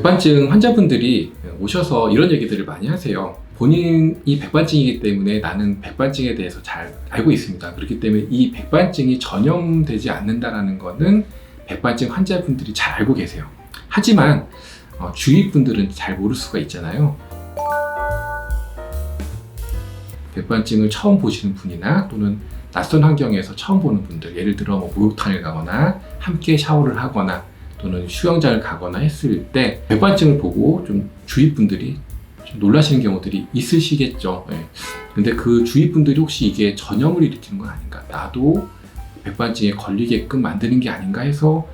백반증 환자분들이 오셔서 이런 얘기들을 많이 하세요. 본인이 백반증이기 때문에 나는 백반증에 대해서 잘 알고 있습니다. 그렇기 때문에 이 백반증이 전염되지 않는다는 것은 백반증 환자분들이 잘 알고 계세요. 하지만 주위 분들은 잘 모를 수가 있잖아요. 백반증을 처음 보시는 분이나 또는 낯선 환경에서 처음 보는 분들, 예를 들어 목욕탕을 가거나 함께 샤워를 하거나 또는 수영장을 가거나 했을 때 백반증을 보고 좀 주위 분들이 좀 놀라시는 경우들이 있으시겠죠. 근데 그 주위 분들이 혹시 이게 전염을 일으키는 건 아닌가, 나도 백반증에 걸리게끔 만드는 게 아닌가 해서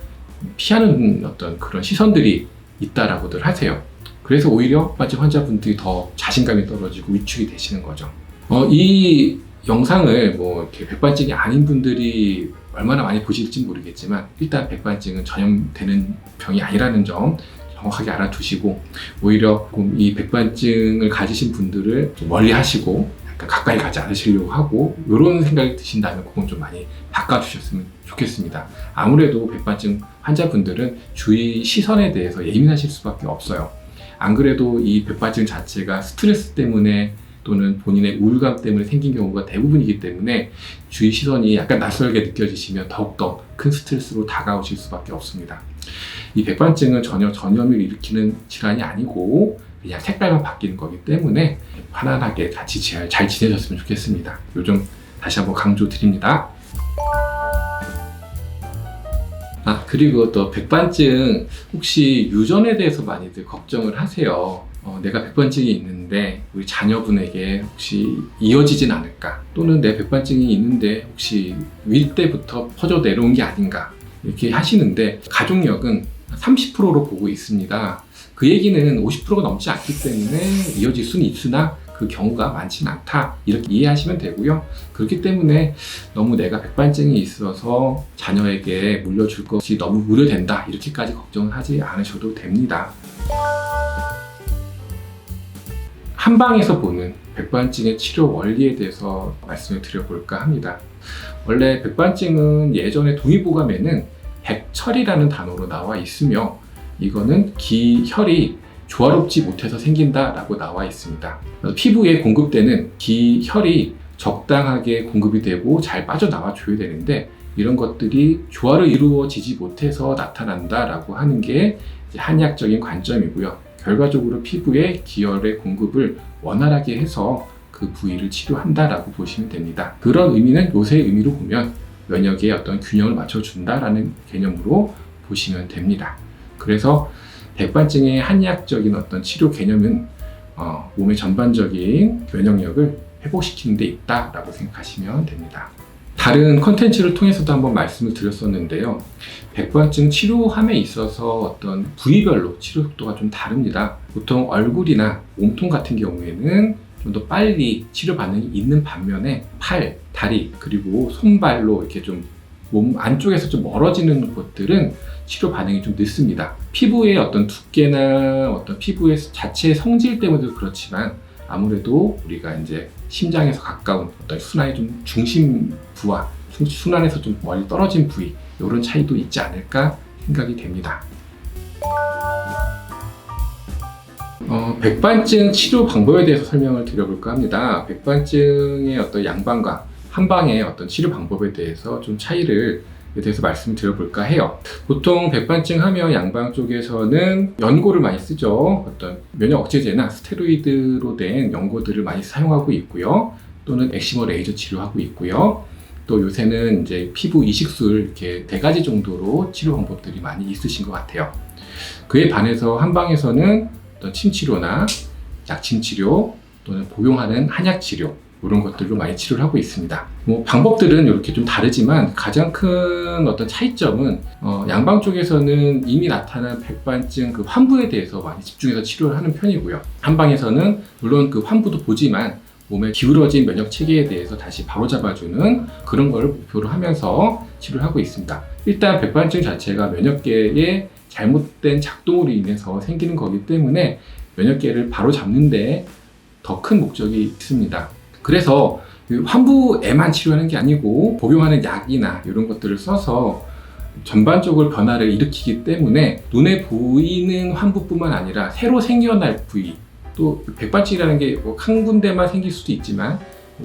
피하는 어떤 그런 시선들이 있다라고들 하세요. 그래서 오히려 백반증 환자분들이 더 자신감이 떨어지고 위축이 되시는 거죠. 이 영상을 이렇게 백반증이 아닌 분들이 얼마나 많이 보실지 모르겠지만, 일단 백반증은 전염되는 병이 아니라는 점 정확하게 알아두시고, 오히려 이 백반증을 가지신 분들을 좀 멀리 하시고 약간 가까이 가지 않으시려고 하고, 이런 생각이 드신다면 그건 좀 많이 바꿔주셨으면 좋겠습니다. 아무래도 백반증 환자분들은 주위 시선에 대해서 예민하실 수밖에 없어요. 안 그래도 이 백반증 자체가 스트레스 때문에 또는 본인의 우울감 때문에 생긴 경우가 대부분이기 때문에 주위 시선이 약간 낯설게 느껴지시면 더욱더 큰 스트레스로 다가오실 수밖에 없습니다. 이 백반증은 전혀 전염을 일으키는 질환이 아니고 그냥 색깔만 바뀌는 거기 때문에 편안하게 같이 잘 지내셨으면 좋겠습니다. 요즘 다시 한번 강조드립니다. 그리고 또 백반증 혹시 유전에 대해서 많이들 걱정을 하세요. 내가 백반증이 있는데 우리 자녀분에게 혹시 이어지진 않을까, 또는 내 백반증이 있는데 혹시 윌 때부터 퍼져 내려온 게 아닌가, 이렇게 하시는데 가족력은 30%로 보고 있습니다. 그 얘기는 50%가 넘지 않기 때문에 이어질 수는 있으나 그 경우가 많지는 않다, 이렇게 이해하시면 되고요. 그렇기 때문에 너무 내가 백반증이 있어서 자녀에게 물려줄 것이 너무 우려된다, 이렇게까지 걱정을 하지 않으셔도 됩니다. 한방에서 보는 백반증의 치료 원리에 대해서 말씀을 드려볼까 합니다. 원래 백반증은 예전에 동의보감에는 백철이라는 단어로 나와 있으며, 이거는 기혈이 조화롭지 못해서 생긴다라고 나와 있습니다. 피부에 공급되는 기혈이 적당하게 공급이 되고 잘 빠져나와 줘야 되는데, 이런 것들이 조화를 이루어지지 못해서 나타난다라고 하는 게 한의학적인 관점이고요. 결과적으로 피부에 기혈의 공급을 원활하게 해서 그 부위를 치료한다라고 보시면 됩니다. 그런 의미는 요새 의미로 보면 면역의 어떤 균형을 맞춰준다라는 개념으로 보시면 됩니다. 그래서 백반증의 한의학적인 어떤 치료 개념은 몸의 전반적인 면역력을 회복시키는 데 있다라고 생각하시면 됩니다. 다른 컨텐츠를 통해서도 한번 말씀을 드렸었는데요. 백반증 치료함에 있어서 어떤 부위별로 치료 속도가 좀 다릅니다. 보통 얼굴이나 몸통 같은 경우에는 좀 더 빨리 치료 반응이 있는 반면에 팔, 다리, 그리고 손발로 이렇게 좀 몸 안쪽에서 좀 멀어지는 곳들은 치료 반응이 좀 늦습니다. 피부의 어떤 두께나 어떤 피부의 자체의 성질 때문에도 그렇지만, 아무래도 우리가 이제 심장에서 가까운 어떤 순환의 좀 중심부와 순환에서 좀 멀리 떨어진 부위, 이런 차이도 있지 않을까 생각이 됩니다. 백반증 치료 방법에 대해서 설명을 드려볼까 합니다. 백반증의 어떤 양방과 한방의 어떤 치료 방법에 대해서 좀 차이를 대해서 말씀을 드려볼까 해요. 보통 백반증 하면 양방 쪽에서는 연고를 많이 쓰죠. 어떤 면역 억제제나 스테로이드로 된 연고들을 많이 사용하고 있고요. 또는 엑시머 레이저 치료하고 있고요. 또 요새는 이제 피부 이식술, 이렇게 4가지 정도로 치료 방법들이 많이 있으신 것 같아요. 그에 반해서 한방에서는 어떤 침치료나 약침치료 또는 복용하는 한약치료, 이런 것들로 많이 치료를 하고 있습니다. 방법들은 이렇게 좀 다르지만 가장 큰 어떤 차이점은 양방 쪽에서는 이미 나타난 백반증 그 환부에 대해서 많이 집중해서 치료를 하는 편이고요. 한방에서는 물론 그 환부도 보지만 몸의 기울어진 면역 체계에 대해서 다시 바로잡아주는 그런 걸 목표로 하면서 치료를 하고 있습니다. 일단 백반증 자체가 면역계의 잘못된 작동으로 인해서 생기는 거기 때문에 면역계를 바로잡는 데 더 큰 목적이 있습니다. 그래서 환부에만 치료하는 게 아니고 복용하는 약이나 이런 것들을 써서 전반적으로 변화를 일으키기 때문에 눈에 보이는 환부뿐만 아니라 새로 생겨날 부위, 또 백반증이라는 게 뭐 한 군데만 생길 수도 있지만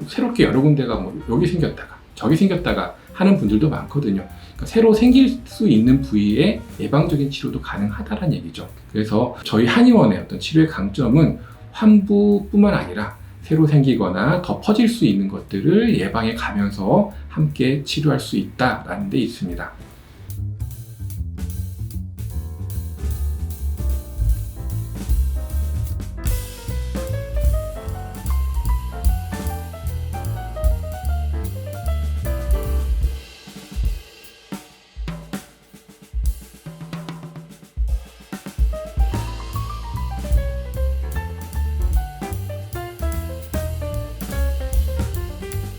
새롭게 여러 군데가 뭐 여기 생겼다가 저기 생겼다가 하는 분들도 많거든요. 그러니까 새로 생길 수 있는 부위에 예방적인 치료도 가능하다는 얘기죠. 그래서 저희 한의원의 어떤 치료의 강점은 환부뿐만 아니라 새로 생기거나 더 퍼질 수 있는 것들을 예방해 가면서 함께 치료할 수 있다라는 데 있습니다.